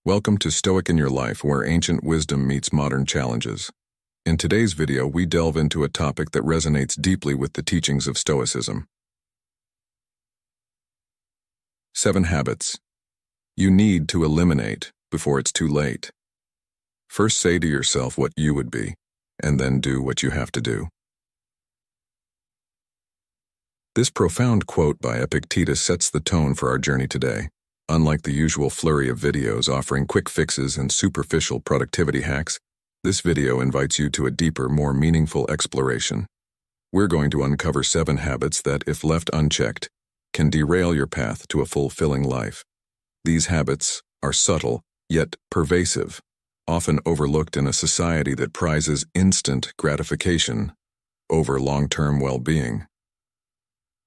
Welcome to Stoic in Your Life, where ancient wisdom meets modern challenges. In today's video, we delve into a topic that resonates deeply with the teachings of Stoicism. 7 habits you need to eliminate before it's too late. First, say to yourself what you would be, and then do what you have to do. This profound quote by Epictetus sets the tone for our journey today. Unlike the usual flurry of videos offering quick fixes and superficial productivity hacks, this video invites you to a deeper, more meaningful exploration. We're going to uncover 7 habits that, if left unchecked, can derail your path to a fulfilling life. These habits are subtle, yet pervasive, often overlooked in a society that prizes instant gratification over long-term well-being.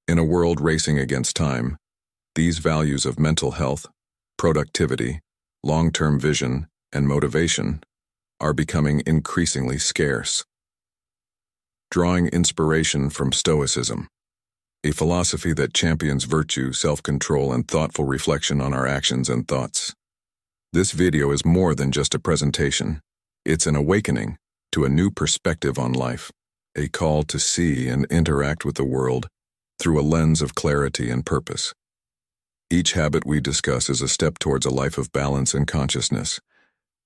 In a world racing against time, these values of mental health, productivity, long-term vision, and motivation are becoming increasingly scarce. Drawing inspiration from Stoicism, a philosophy that champions virtue, self-control, and thoughtful reflection on our actions and thoughts. This video is more than just a presentation. It's an awakening to a new perspective on life, a call to see and interact with the world through a lens of clarity and purpose. Each habit we discuss is a step towards a life of balance and consciousness,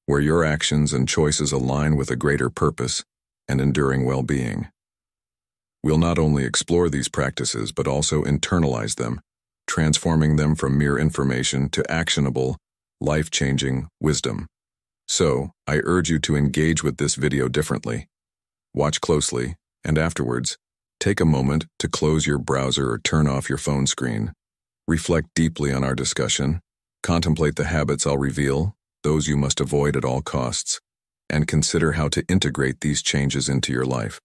where your actions and choices align with a greater purpose and enduring well-being. We'll not only explore these practices but also internalize them, transforming them from mere information to actionable, life-changing wisdom. So, I urge you to engage with this video differently. Watch closely, and afterwards, take a moment to close your browser or turn off your phone screen. Reflect deeply on our discussion, contemplate the habits I'll reveal, those you must avoid at all costs, and consider how to integrate these changes into your life.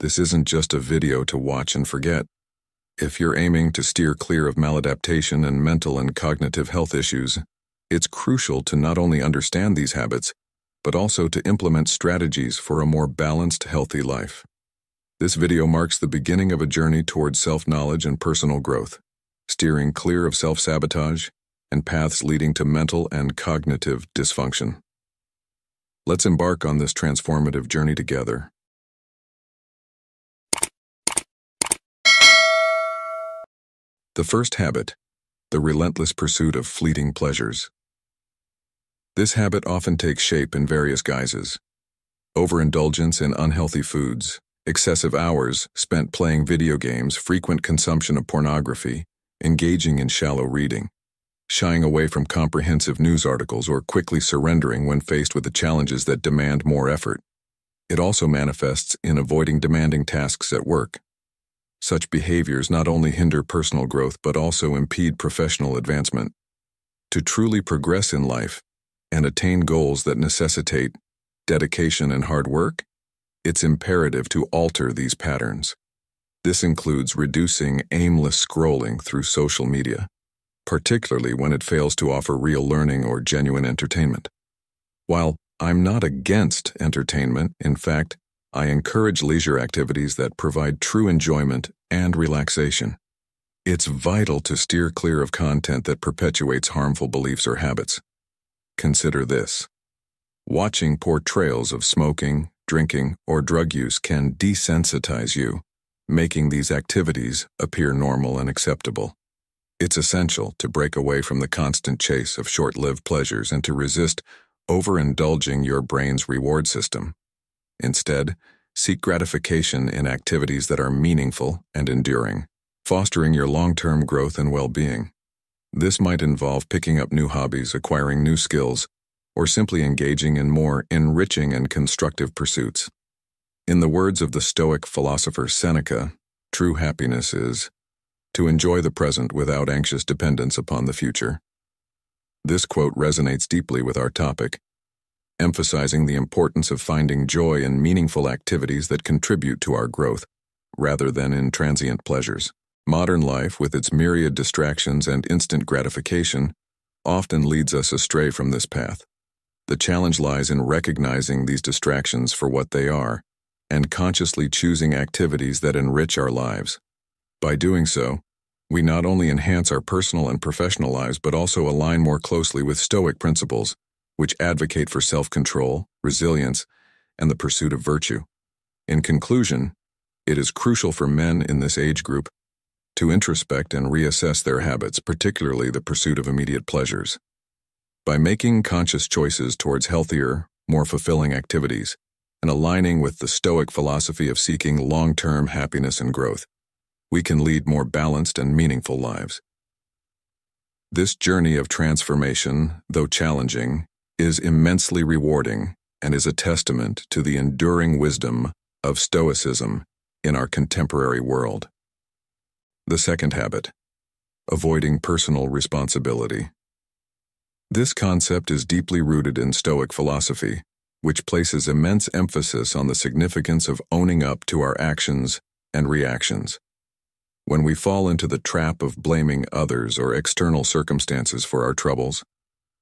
This isn't just a video to watch and forget. If you're aiming to steer clear of maladaptation and mental and cognitive health issues, it's crucial to not only understand these habits, but also to implement strategies for a more balanced, healthy life. This video marks the beginning of a journey towards self-knowledge and personal growth, steering clear of self-sabotage and paths leading to mental and cognitive dysfunction. Let's embark on this transformative journey together. The first habit, the relentless pursuit of fleeting pleasures. This habit often takes shape in various guises. Overindulgence in unhealthy foods, excessive hours spent playing video games, frequent consumption of pornography, engaging in shallow reading, shying away from comprehensive news articles, or quickly surrendering when faced with the challenges that demand more effort. It also manifests in avoiding demanding tasks at work. Such behaviors not only hinder personal growth but also impede professional advancement. To truly progress in life and attain goals that necessitate dedication and hard work, it's imperative to alter these patterns. This includes reducing aimless scrolling through social media, particularly when it fails to offer real learning or genuine entertainment. While I'm not against entertainment, in fact, I encourage leisure activities that provide true enjoyment and relaxation. It's vital to steer clear of content that perpetuates harmful beliefs or habits. Consider this. Watching portrayals of smoking, drinking, or drug use can desensitize you, making these activities appear normal and acceptable. It's essential to break away from the constant chase of short-lived pleasures and to resist overindulging your brain's reward system. Instead, seek gratification in activities that are meaningful and enduring, fostering your long-term growth and well-being. This might involve picking up new hobbies, acquiring new skills, or simply engaging in more enriching and constructive pursuits. In the words of the Stoic philosopher Seneca, true happiness is to enjoy the present without anxious dependence upon the future. This quote resonates deeply with our topic, emphasizing the importance of finding joy in meaningful activities that contribute to our growth, rather than in transient pleasures. Modern life, with its myriad distractions and instant gratification, often leads us astray from this path. The challenge lies in recognizing these distractions for what they are, and consciously choosing activities that enrich our lives. By doing so, we not only enhance our personal and professional lives but also align more closely with Stoic principles, which advocate for self-control, resilience, and the pursuit of virtue. In conclusion, it is crucial for men in this age group to introspect and reassess their habits, particularly the pursuit of immediate pleasures. By making conscious choices towards healthier, more fulfilling activities, and aligning with the Stoic philosophy of seeking long-term happiness and growth, we can lead more balanced and meaningful lives. This journey of transformation, though challenging, is immensely rewarding and is a testament to the enduring wisdom of Stoicism in our contemporary world. The second habit, avoiding personal responsibility. This concept is deeply rooted in Stoic philosophy, which places immense emphasis on the significance of owning up to our actions and reactions. When we fall into the trap of blaming others or external circumstances for our troubles,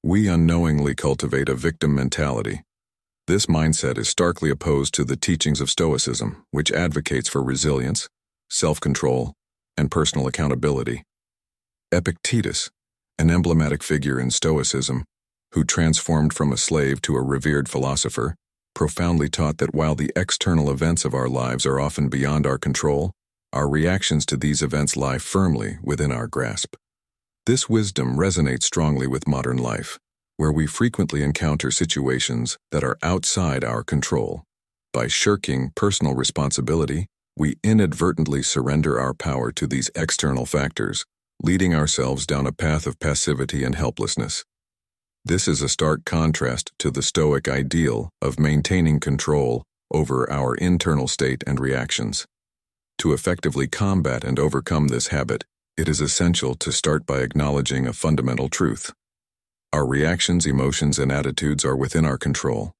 we unknowingly cultivate a victim mentality. This mindset is starkly opposed to the teachings of Stoicism, which advocates for resilience, self-control, and personal accountability. Epictetus, an emblematic figure in Stoicism, who transformed from a slave to a revered philosopher, profoundly taught that while the external events of our lives are often beyond our control, our reactions to these events lie firmly within our grasp. This wisdom resonates strongly with modern life, where we frequently encounter situations that are outside our control. By shirking personal responsibility, we inadvertently surrender our power to these external factors, leading ourselves down a path of passivity and helplessness. This is a stark contrast to the Stoic ideal of maintaining control over our internal state and reactions. To effectively combat and overcome this habit, it is essential to start by acknowledging a fundamental truth. Our reactions, emotions, and attitudes are within our control.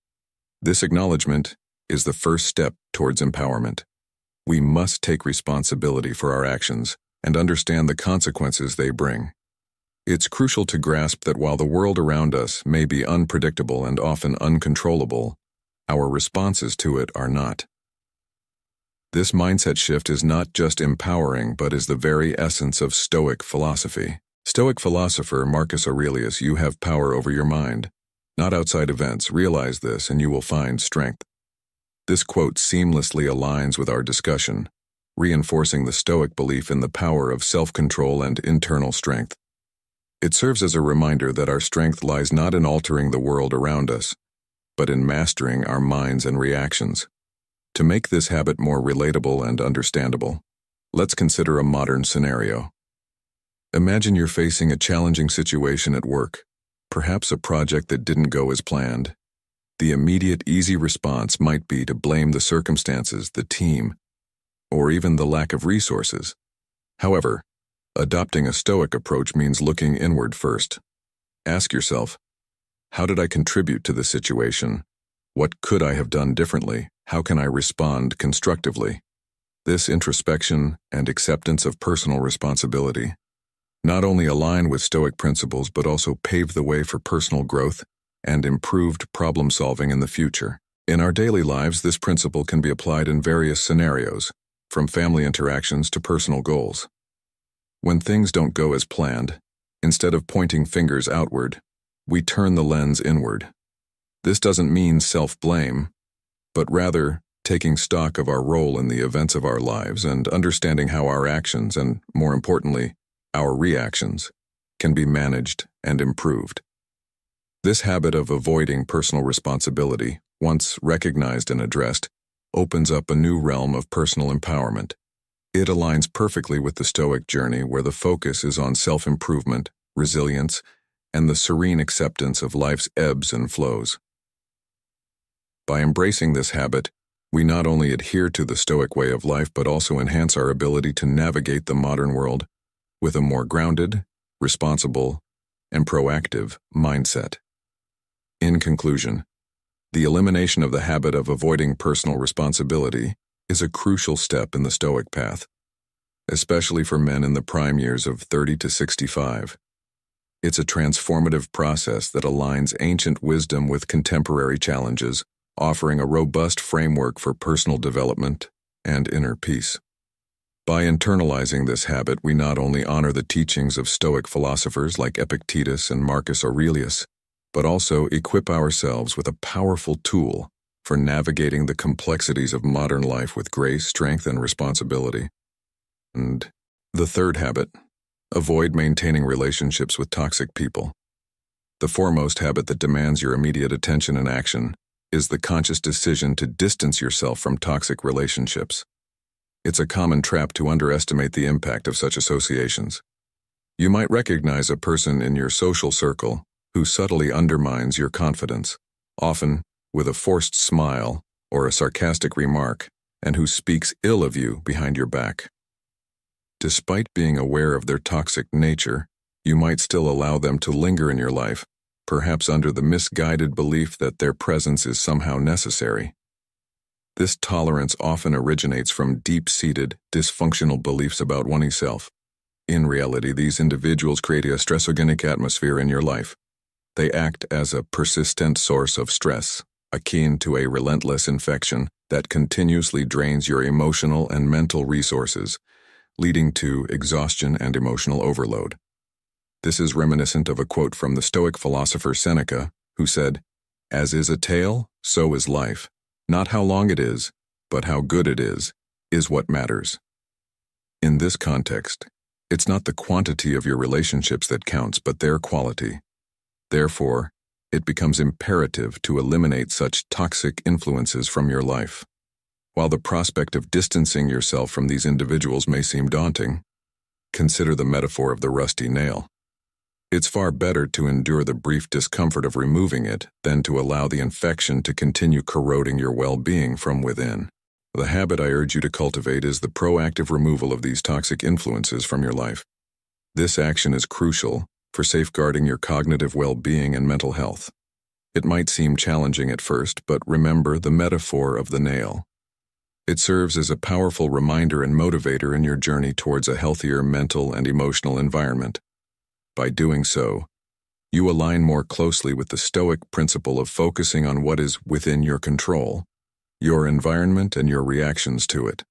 This acknowledgement is the first step towards empowerment. We must take responsibility for our actions and understand the consequences they bring. It's crucial to grasp that while the world around us may be unpredictable and often uncontrollable, our responses to it are not. This mindset shift is not just empowering, but is the very essence of Stoic philosophy. Stoic philosopher Marcus Aurelius, you have power over your mind, not outside events. Realize this and you will find strength. This quote seamlessly aligns with our discussion, reinforcing the Stoic belief in the power of self-control and internal strength. It serves as a reminder that our strength lies not in altering the world around us, but in mastering our minds and reactions. To make this habit more relatable and understandable, let's consider a modern scenario. Imagine you're facing a challenging situation at work, perhaps a project that didn't go as planned. The immediate, easy response might be to blame the circumstances, the team, or even the lack of resources. However, adopting a Stoic approach means looking inward first. Ask yourself, how did I contribute to this situation? What could I have done differently? How can I respond constructively? This introspection and acceptance of personal responsibility not only align with Stoic principles but also pave the way for personal growth and improved problem-solving in the future. In our daily lives, this principle can be applied in various scenarios, from family interactions to personal goals. When things don't go as planned, instead of pointing fingers outward, we turn the lens inward. This doesn't mean self-blame, but rather taking stock of our role in the events of our lives and understanding how our actions and, more importantly, our reactions can be managed and improved. This habit of avoiding personal responsibility, once recognized and addressed, opens up a new realm of personal empowerment. It aligns perfectly with the Stoic journey where the focus is on self-improvement, resilience, and the serene acceptance of life's ebbs and flows. By embracing this habit, we not only adhere to the Stoic way of life but also enhance our ability to navigate the modern world with a more grounded, responsible, and proactive mindset. In conclusion, the elimination of the habit of avoiding personal responsibility is a crucial step in the Stoic path, especially for men in the prime years of 30 to 65. It's a transformative process that aligns ancient wisdom with contemporary challenges, offering a robust framework for personal development and inner peace. By internalizing this habit, we not only honor the teachings of Stoic philosophers like Epictetus and Marcus Aurelius, but also equip ourselves with a powerful tool for navigating the complexities of modern life with grace, strength, and responsibility. And the third habit, avoid maintaining relationships with toxic people. The foremost habit that demands your immediate attention and action is the conscious decision to distance yourself from toxic relationships. It's a common trap to underestimate the impact of such associations. You might recognize a person in your social circle who subtly undermines your confidence, often with a forced smile or a sarcastic remark, and who speaks ill of you behind your back. Despite being aware of their toxic nature, you might still allow them to linger in your life, perhaps under the misguided belief that their presence is somehow necessary. This tolerance often originates from deep-seated, dysfunctional beliefs about oneself. In reality, these individuals create a stressogenic atmosphere in your life. They act as a persistent source of stress, akin to a relentless infection that continuously drains your emotional and mental resources, leading to exhaustion and emotional overload. This is reminiscent of a quote from the Stoic philosopher Seneca, who said, "As is a tale, so is life. Not how long it is, but how good it is what matters." In this context, it's not the quantity of your relationships that counts, but their quality. Therefore, it becomes imperative to eliminate such toxic influences from your life. While the prospect of distancing yourself from these individuals may seem daunting, consider the metaphor of the rusty nail. It's far better to endure the brief discomfort of removing it than to allow the infection to continue corroding your well-being from within. The habit I urge you to cultivate is the proactive removal of these toxic influences from your life. This action is crucial for safeguarding your cognitive well-being and mental health. It might seem challenging at first, but remember the metaphor of the nail. It serves as a powerful reminder and motivator in your journey towards a healthier mental and emotional environment. By doing so, you align more closely with the Stoic principle of focusing on what is within your control, your environment and your reactions to it.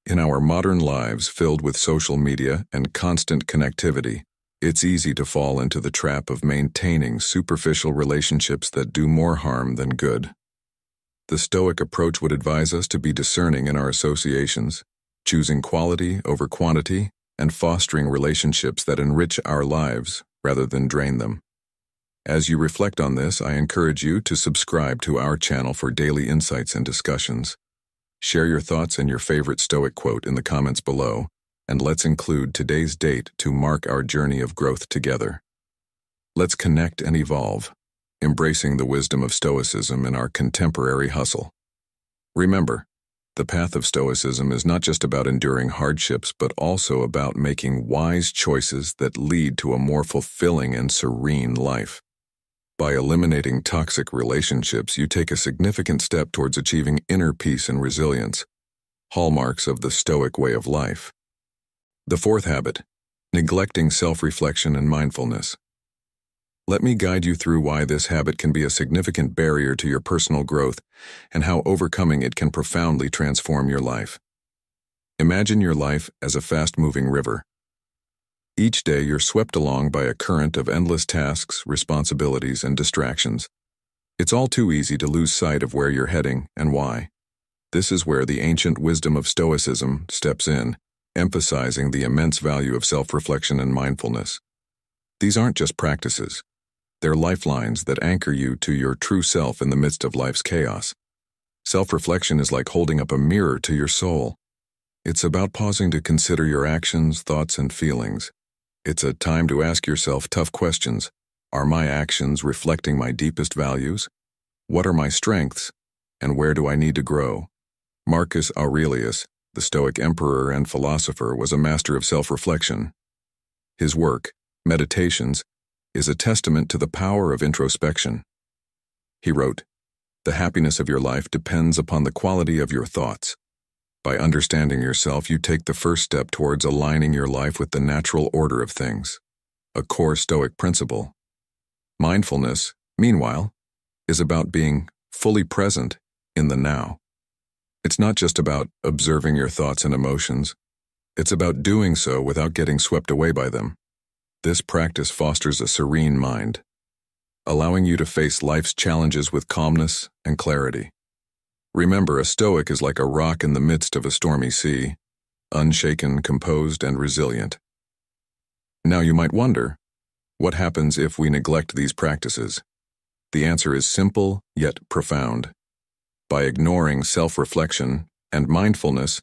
In our modern lives filled with social media and constant connectivity, it's easy to fall into the trap of maintaining superficial relationships that do more harm than good. The Stoic approach would advise us to be discerning in our associations, choosing quality over quantity, and fostering relationships that enrich our lives rather than drain them. As you reflect on this, I encourage you to subscribe to our channel for daily insights and discussions. Share your thoughts and your favorite Stoic quote in the comments below, and let's include today's date to mark our journey of growth together. Let's connect and evolve, embracing the wisdom of Stoicism in our contemporary hustle. Remember, the path of Stoicism is not just about enduring hardships, but also about making wise choices that lead to a more fulfilling and serene life. By eliminating toxic relationships, you take a significant step towards achieving inner peace and resilience, hallmarks of the Stoic way of life. The fourth habit, neglecting self-reflection and mindfulness. Let me guide you through why this habit can be a significant barrier to your personal growth and how overcoming it can profoundly transform your life. Imagine your life as a fast-moving river. Each day you're swept along by a current of endless tasks, responsibilities, and distractions. It's all too easy to lose sight of where you're heading and why. This is where the ancient wisdom of Stoicism steps in, emphasizing the immense value of self-reflection and mindfulness. These aren't just practices. They're lifelines that anchor you to your true self in the midst of life's chaos. Self-reflection is like holding up a mirror to your soul. It's about pausing to consider your actions, thoughts, and feelings. It's a time to ask yourself tough questions. Are my actions reflecting my deepest values? What are my strengths? And where do I need to grow? Marcus Aurelius, the Stoic emperor and philosopher, was a master of self-reflection. His work, Meditations, is a testament to the power of introspection. He wrote, "The happiness of your life depends upon the quality of your thoughts. By understanding yourself, you take the first step towards aligning your life with the natural order of things," a core Stoic principle. Mindfulness, meanwhile, is about being fully present in the now. It's not just about observing your thoughts and emotions. It's about doing so without getting swept away by them. This practice fosters a serene mind, allowing you to face life's challenges with calmness and clarity. Remember, a Stoic is like a rock in the midst of a stormy sea, unshaken, composed, and resilient. Now you might wonder, what happens if we neglect these practices? The answer is simple yet profound. By ignoring self-reflection and mindfulness,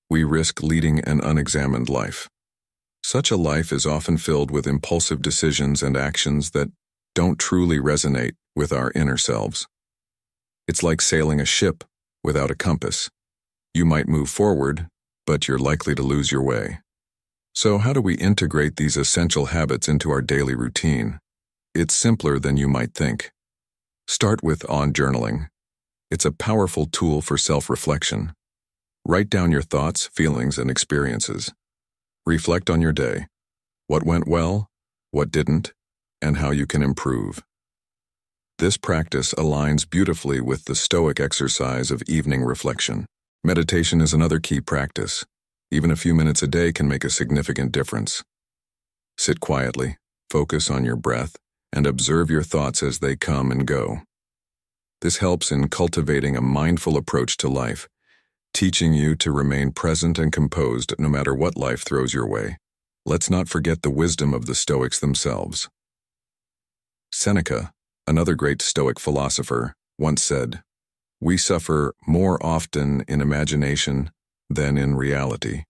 we risk leading an unexamined life. Such a life is often filled with impulsive decisions and actions that don't truly resonate with our inner selves. It's like sailing a ship without a compass. You might move forward, but you're likely to lose your way. So how do we integrate these essential habits into our daily routine? It's simpler than you might think. Start with journaling. It's a powerful tool for self-reflection. Write down your thoughts, feelings, and experiences. Reflect on your day, what went well, what didn't, and how you can improve. This practice aligns beautifully with the Stoic exercise of evening reflection. Meditation is another key practice. Even a few minutes a day can make a significant difference. Sit quietly, focus on your breath, and observe your thoughts as they come and go. This helps in cultivating a mindful approach to life, teaching you to remain present and composed no matter what life throws your way. Let's not forget the wisdom of the Stoics themselves. Seneca, another great Stoic philosopher, once said, "We suffer more often in imagination than in reality."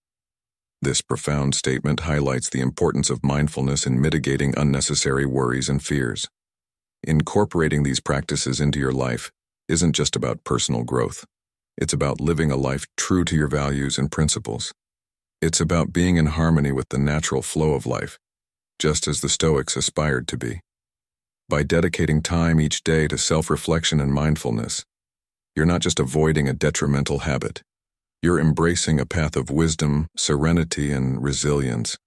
This profound statement highlights the importance of mindfulness in mitigating unnecessary worries and fears. Incorporating these practices into your life isn't just about personal growth. It's about living a life true to your values and principles. It's about being in harmony with the natural flow of life, just as the Stoics aspired to be. By dedicating time each day to self-reflection and mindfulness, you're not just avoiding a detrimental habit. You're embracing a path of wisdom, serenity, and resilience.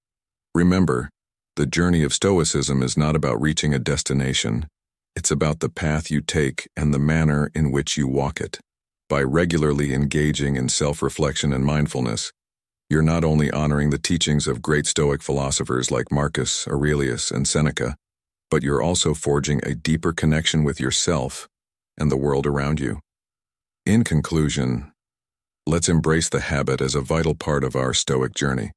Remember, the journey of Stoicism is not about reaching a destination. It's about the path you take and the manner in which you walk it. By regularly engaging in self-reflection and mindfulness, you're not only honoring the teachings of great Stoic philosophers like Marcus Aurelius and Seneca, but you're also forging a deeper connection with yourself and the world around you. In conclusion, let's embrace the habit as a vital part of our Stoic journey.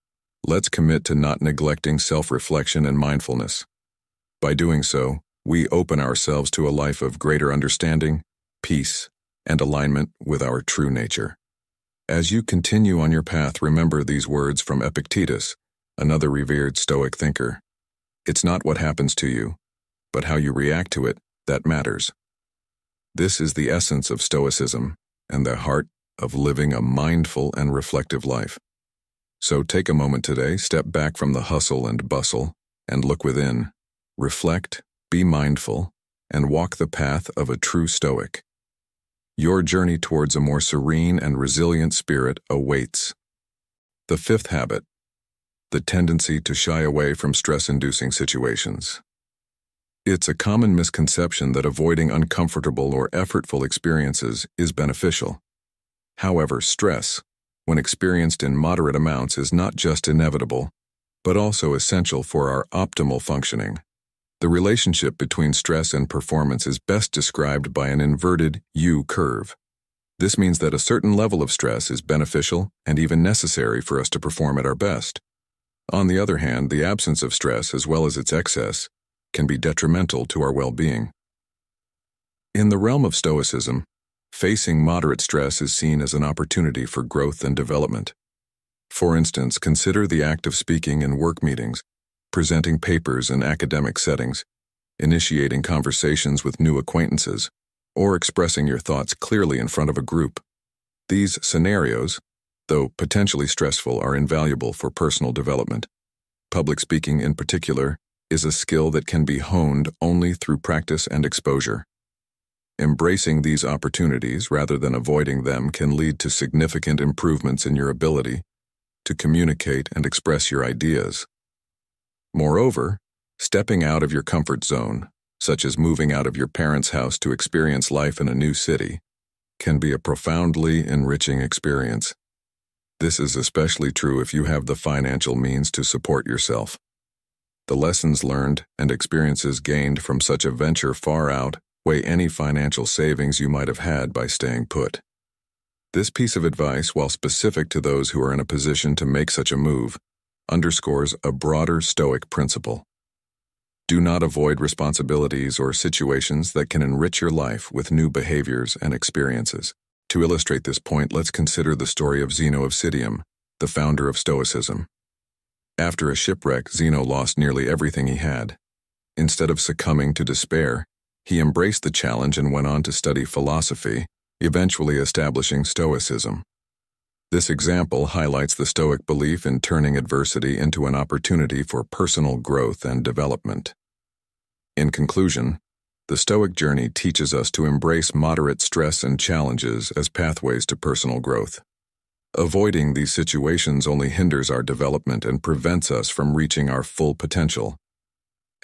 Let's commit to not neglecting self-reflection and mindfulness. By doing so, we open ourselves to a life of greater understanding, peace, and alignment with our true nature. As you continue on your path, remember these words from Epictetus, another revered Stoic thinker. It's not what happens to you, but how you react to it that matters. This is the essence of Stoicism and the heart of living a mindful and reflective life. So take a moment today, step back from the hustle and bustle, and look within. Reflect, be mindful, and walk the path of a true Stoic. Your journey towards a more serene and resilient spirit awaits. The fifth habit, the tendency to shy away from stress-inducing situations. It's a common misconception that avoiding uncomfortable or effortful experiences is beneficial. However, stress, when experienced in moderate amounts, is not just inevitable, but also essential for our optimal functioning. The relationship between stress and performance is best described by an inverted U curve. This means that a certain level of stress is beneficial and even necessary for us to perform at our best. On the other hand, the absence of stress, as well as its excess, can be detrimental to our well-being. In the realm of Stoicism, facing moderate stress is seen as an opportunity for growth and development. For instance, consider the act of speaking in work meetings, presenting papers in academic settings, initiating conversations with new acquaintances, or expressing your thoughts clearly in front of a group. These scenarios, though potentially stressful, are invaluable for personal development. Public speaking, in particular, is a skill that can be honed only through practice and exposure. Embracing these opportunities rather than avoiding them can lead to significant improvements in your ability to communicate and express your ideas. Moreover, stepping out of your comfort zone, such as moving out of your parents' house to experience life in a new city, can be a profoundly enriching experience. This is especially true if you have the financial means to support yourself. The lessons learned and experiences gained from such a venture far outweigh any financial savings you might have had by staying put. This piece of advice, while specific to those who are in a position to make such a move, underscores a broader Stoic principle. Do not avoid responsibilities or situations that can enrich your life with new behaviors and experiences. To illustrate this point, let's consider the story of Zeno of Citium, the founder of Stoicism. After a shipwreck, Zeno lost nearly everything he had. Instead of succumbing to despair, he embraced the challenge and went on to study philosophy, eventually establishing Stoicism. This example highlights the Stoic belief in turning adversity into an opportunity for personal growth and development. In conclusion, the Stoic journey teaches us to embrace moderate stress and challenges as pathways to personal growth. Avoiding these situations only hinders our development and prevents us from reaching our full potential.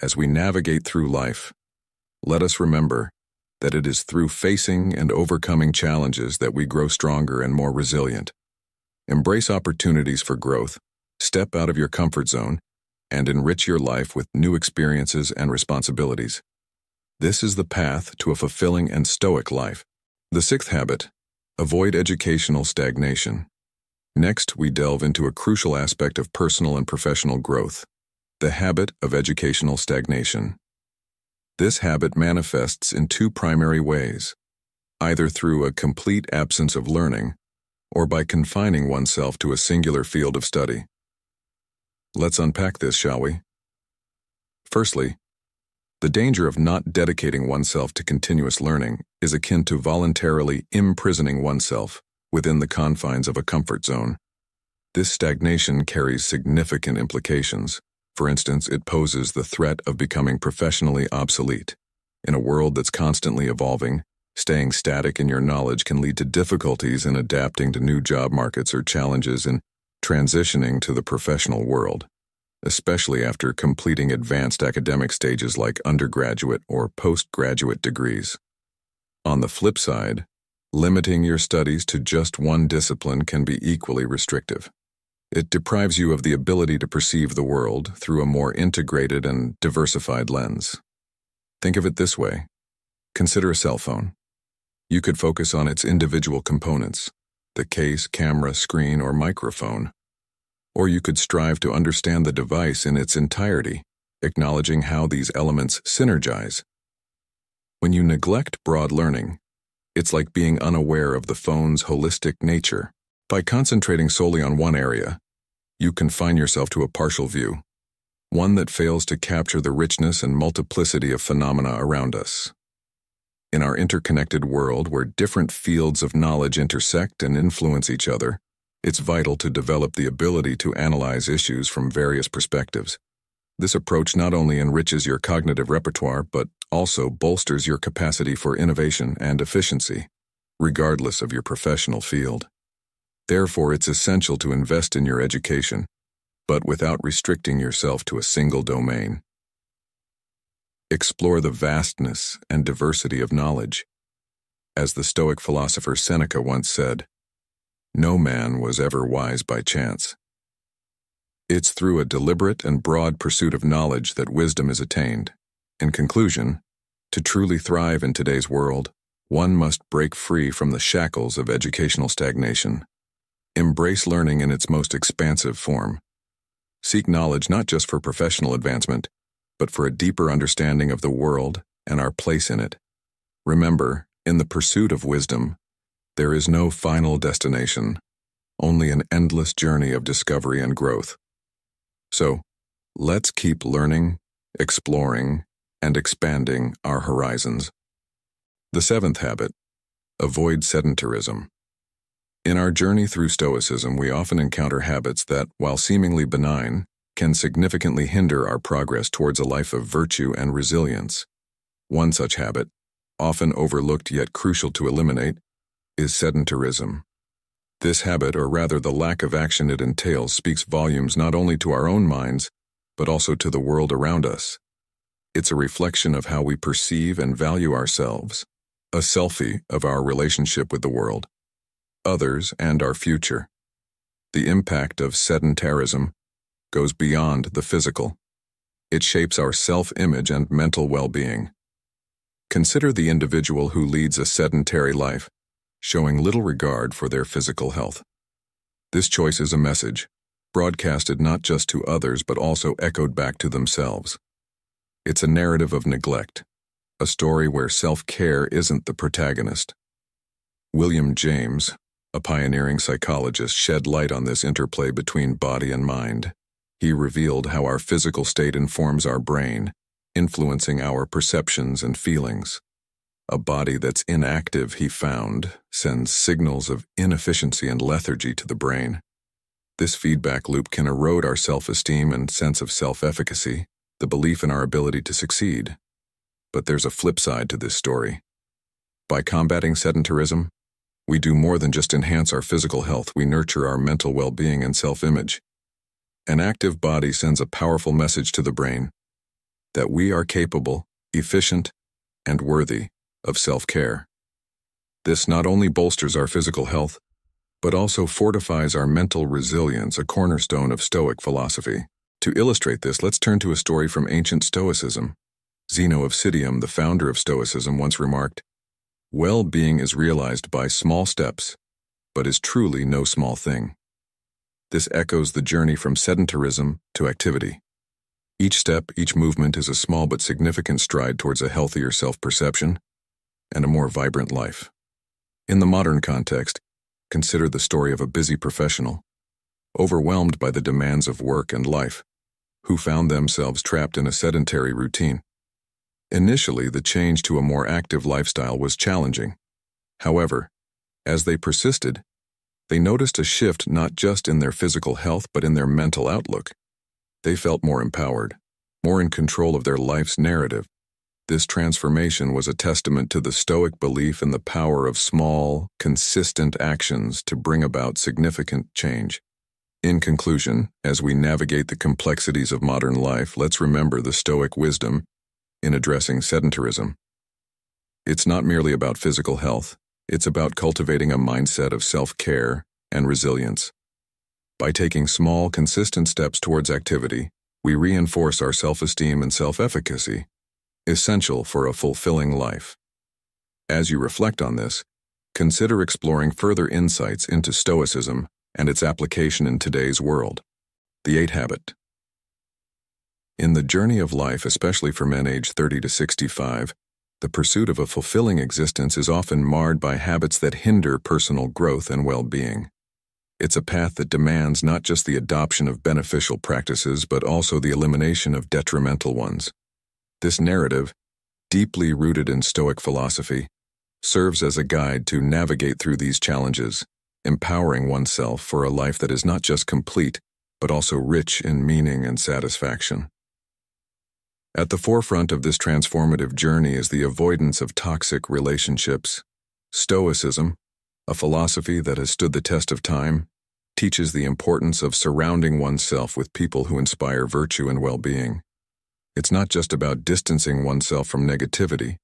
As we navigate through life, let us remember that it is through facing and overcoming challenges that we grow stronger and more resilient. Embrace opportunities for growth, step out of your comfort zone, and enrich your life with new experiences and responsibilities. This is the path to a fulfilling and Stoic life. The sixth habit: avoid educational stagnation. Next, we delve into a crucial aspect of personal and professional growth: the habit of educational stagnation. This habit manifests in two primary ways, either through a complete absence of learning or by confining oneself to a singular field of study. Let's unpack this, shall we? Firstly, the danger of not dedicating oneself to continuous learning is akin to voluntarily imprisoning oneself within the confines of a comfort zone. This stagnation carries significant implications. For instance, it poses the threat of becoming professionally obsolete. In a world that's constantly evolving, staying static in your knowledge can lead to difficulties in adapting to new job markets or challenges in transitioning to the professional world, especially after completing advanced academic stages like undergraduate or postgraduate degrees. On the flip side, limiting your studies to just one discipline can be equally restrictive. It deprives you of the ability to perceive the world through a more integrated and diversified lens. Think of it this way. Consider a cell phone. You could focus on its individual components, the case, camera, screen, or microphone. Or you could strive to understand the device in its entirety, acknowledging how these elements synergize. When you neglect broad learning, it's like being unaware of the phone's holistic nature. By concentrating solely on one area, you confine yourself to a partial view, one that fails to capture the richness and multiplicity of phenomena around us. In our interconnected world where different fields of knowledge intersect and influence each other, it's vital to develop the ability to analyze issues from various perspectives. This approach not only enriches your cognitive repertoire, but also bolsters your capacity for innovation and efficiency, regardless of your professional field. Therefore, it's essential to invest in your education, but without restricting yourself to a single domain. Explore the vastness and diversity of knowledge. As the Stoic philosopher Seneca once said, "No man was ever wise by chance." It's through a deliberate and broad pursuit of knowledge that wisdom is attained. In conclusion, to truly thrive in today's world, one must break free from the shackles of educational stagnation. Embrace learning in its most expansive form. Seek knowledge not just for professional advancement, but for a deeper understanding of the world and our place in it. Remember, in the pursuit of wisdom, there is no final destination, only an endless journey of discovery and growth. So, let's keep learning, exploring, and expanding our horizons. The seventh habit: avoid sedentarism. In our journey through Stoicism, we often encounter habits that, while seemingly benign, can significantly hinder our progress towards a life of virtue and resilience. One such habit, often overlooked yet crucial to eliminate, is sedentarism. This habit, or rather the lack of action it entails, speaks volumes not only to our own minds, but also to the world around us. It's a reflection of how we perceive and value ourselves, a selfie of our relationship with the world, others, and our future. The impact of sedentarism goes beyond the physical. It shapes our self-image and mental well-being. Consider the individual who leads a sedentary life, showing little regard for their physical health. This choice is a message, broadcasted not just to others but also echoed back to themselves. It's a narrative of neglect, a story where self-care isn't the protagonist. William James, a pioneering psychologist, shed light on this interplay between body and mind. He revealed how our physical state informs our brain, influencing our perceptions and feelings. A body that's inactive, he found, sends signals of inefficiency and lethargy to the brain. This feedback loop can erode our self-esteem and sense of self-efficacy, the belief in our ability to succeed. But there's a flip side to this story. By combating sedentarism, we do more than just enhance our physical health, we nurture our mental well-being and self-image. An active body sends a powerful message to the brain that we are capable, efficient, and worthy of self-care. This not only bolsters our physical health, but also fortifies our mental resilience, a cornerstone of Stoic philosophy. To illustrate this, let's turn to a story from ancient Stoicism. Zeno of Citium, the founder of Stoicism, once remarked, "Well-being is realized by small steps, but is truly no small thing." This echoes the journey from sedentarism to activity. Each step, each movement is a small but significant stride towards a healthier self-perception and a more vibrant life. In the modern context, consider the story of a busy professional, overwhelmed by the demands of work and life, who found themselves trapped in a sedentary routine. Initially, the change to a more active lifestyle was challenging. However, as they persisted, they noticed a shift not just in their physical health but in their mental outlook. They felt more empowered, more in control of their life's narrative. This transformation was a testament to the Stoic belief in the power of small, consistent actions to bring about significant change. In conclusion, as we navigate the complexities of modern life, let's remember the Stoic wisdom in addressing sedentarism. It's not merely about physical health, it's about cultivating a mindset of self-care and resilience. By taking small, consistent steps towards activity, we reinforce our self-esteem and self-efficacy, essential for a fulfilling life. As you reflect on this, consider exploring further insights into Stoicism and its application in today's world. The 8 Habit. In the journey of life, especially for men aged 30 to 65, the pursuit of a fulfilling existence is often marred by habits that hinder personal growth and well-being. It's a path that demands not just the adoption of beneficial practices but also the elimination of detrimental ones. This narrative, deeply rooted in Stoic philosophy, serves as a guide to navigate through these challenges, empowering oneself for a life that is not just complete, but also rich in meaning and satisfaction. At the forefront of this transformative journey is the avoidance of toxic relationships. Stoicism, a philosophy that has stood the test of time, teaches the importance of surrounding oneself with people who inspire virtue and well-being. It's not just about distancing oneself from negativity,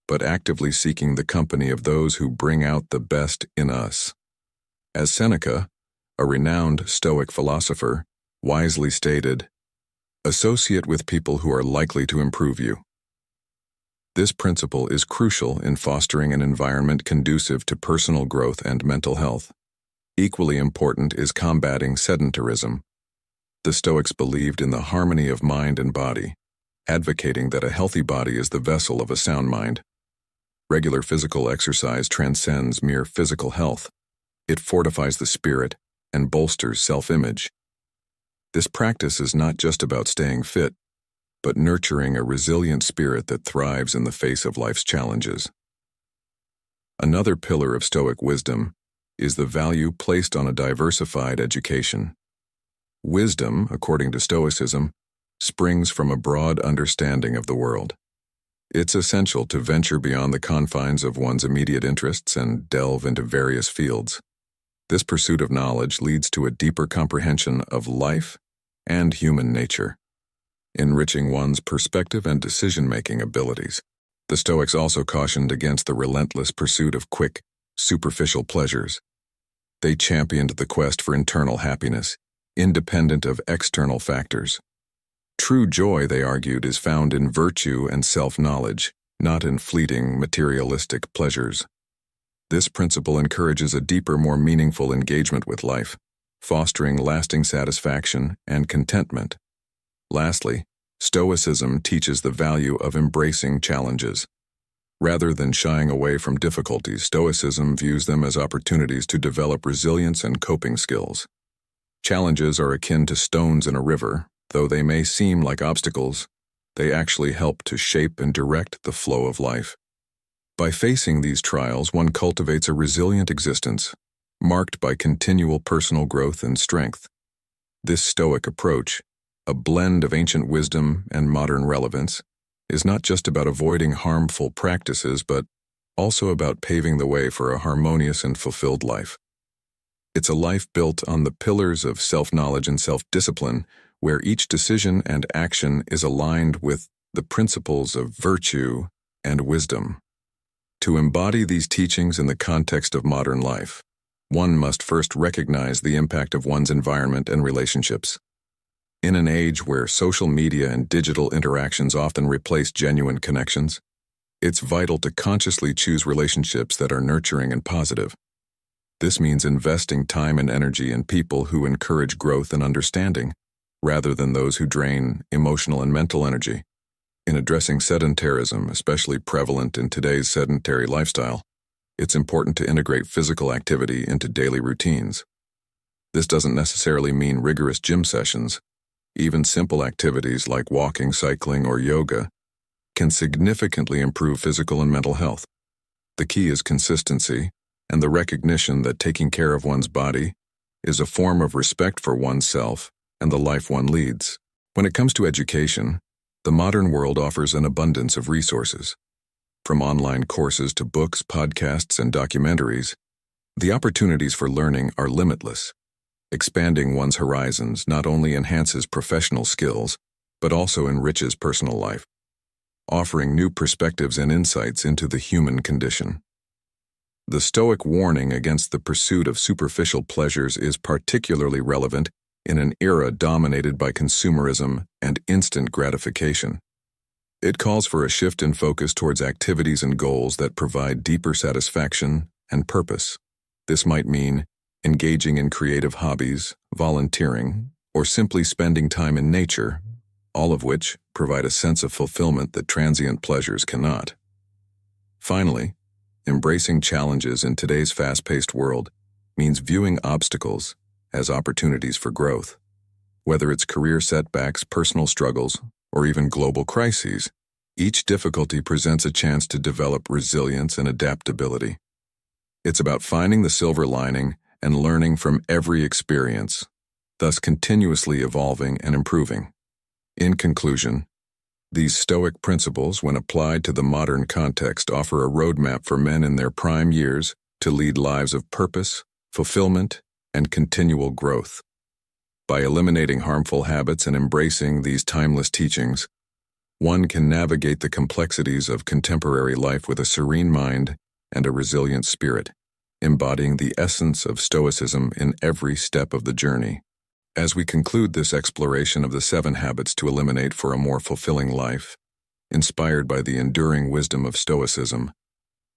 but actively seeking the company of those who bring out the best in us. As Seneca, a renowned Stoic philosopher, wisely stated, "Associate with people who are likely to improve you." This principle is crucial in fostering an environment conducive to personal growth and mental health. Equally important is combating sedentarism. The Stoics believed in the harmony of mind and body, advocating that a healthy body is the vessel of a sound mind. Regular physical exercise transcends mere physical health. It fortifies the spirit and bolsters self-image. This practice is not just about staying fit, but nurturing a resilient spirit that thrives in the face of life's challenges. Another pillar of Stoic wisdom is the value placed on a diversified education. Wisdom, according to Stoicism, springs from a broad understanding of the world. It's essential to venture beyond the confines of one's immediate interests and delve into various fields. This pursuit of knowledge leads to a deeper comprehension of life and human nature, enriching one's perspective and decision-making abilities. The Stoics also cautioned against the relentless pursuit of quick, superficial pleasures. They championed the quest for internal happiness, independent of external factors. True joy, they argued, is found in virtue and self-knowledge, not in fleeting, materialistic pleasures. This principle encourages a deeper, more meaningful engagement with life, fostering lasting satisfaction and contentment. Lastly, Stoicism teaches the value of embracing challenges. Rather than shying away from difficulties, Stoicism views them as opportunities to develop resilience and coping skills. Challenges are akin to stones in a river. Though they may seem like obstacles, they actually help to shape and direct the flow of life. By facing these trials, one cultivates a resilient existence, marked by continual personal growth and strength. This Stoic approach, a blend of ancient wisdom and modern relevance, is not just about avoiding harmful practices, but also about paving the way for a harmonious and fulfilled life. It's a life built on the pillars of self-knowledge and self-discipline, where each decision and action is aligned with the principles of virtue and wisdom. To embody these teachings in the context of modern life, one must first recognize the impact of one's environment and relationships. In an age where social media and digital interactions often replace genuine connections, it's vital to consciously choose relationships that are nurturing and positive. This means investing time and energy in people who encourage growth and understanding, rather than those who drain emotional and mental energy. In addressing sedentarism, especially prevalent in today's sedentary lifestyle, it's important to integrate physical activity into daily routines. This doesn't necessarily mean rigorous gym sessions. Even simple activities like walking, cycling, or yoga can significantly improve physical and mental health. The key is consistency and the recognition that taking care of one's body is a form of respect for oneself and the life one leads. When it comes to education, the modern world offers an abundance of resources. From online courses to books, podcasts, and documentaries, the opportunities for learning are limitless. Expanding one's horizons not only enhances professional skills, but also enriches personal life, offering new perspectives and insights into the human condition. The Stoic warning against the pursuit of superficial pleasures is particularly relevant in an era dominated by consumerism and instant gratification. It calls for a shift in focus towards activities and goals that provide deeper satisfaction and purpose. This might mean engaging in creative hobbies, volunteering, or simply spending time in nature, all of which provide a sense of fulfillment that transient pleasures cannot. Finally, embracing challenges in today's fast-paced world means viewing obstacles as opportunities for growth. Whether it's career setbacks, personal struggles, or even global crises, each difficulty presents a chance to develop resilience and adaptability. It's about finding the silver lining and learning from every experience, thus continuously evolving and improving. In conclusion, these Stoic principles, when applied to the modern context, offer a roadmap for men in their prime years to lead lives of purpose, fulfillment, and continual growth. By eliminating harmful habits and embracing these timeless teachings, one can navigate the complexities of contemporary life with a serene mind and a resilient spirit, embodying the essence of Stoicism in every step of the journey. As we conclude this exploration of the 7 habits to eliminate for a more fulfilling life, inspired by the enduring wisdom of Stoicism,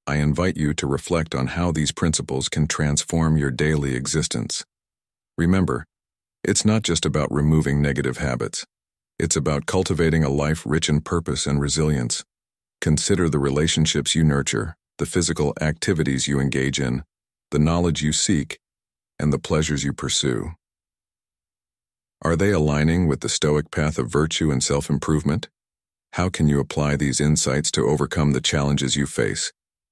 I invite you to reflect on how these principles can transform your daily existence. Remember, it's not just about removing negative habits. It's about cultivating a life rich in purpose and resilience. Consider the relationships you nurture, the physical activities you engage in, the knowledge you seek, and the pleasures you pursue. Are they aligning with the Stoic path of virtue and self-improvement? How can you apply these insights to overcome the challenges you face,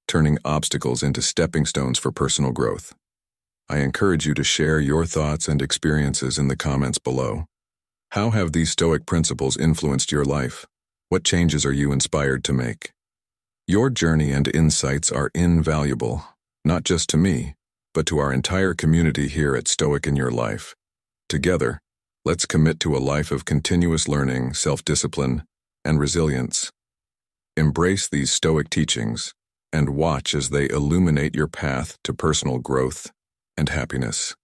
turning obstacles into stepping stones for personal growth? I encourage you to share your thoughts and experiences in the comments below. How have these Stoic principles influenced your life? What changes are you inspired to make? Your journey and insights are invaluable, not just to me, but to our entire community here at Stoic in Your Life. Together, let's commit to a life of continuous learning, self-discipline, and resilience. Embrace these Stoic teachings and watch as they illuminate your path to personal growth and happiness.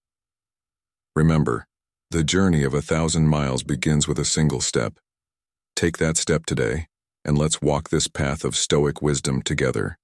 Remember, the journey of 1,000 miles begins with a single step. Take that step today, and let's walk this path of stoic wisdom together.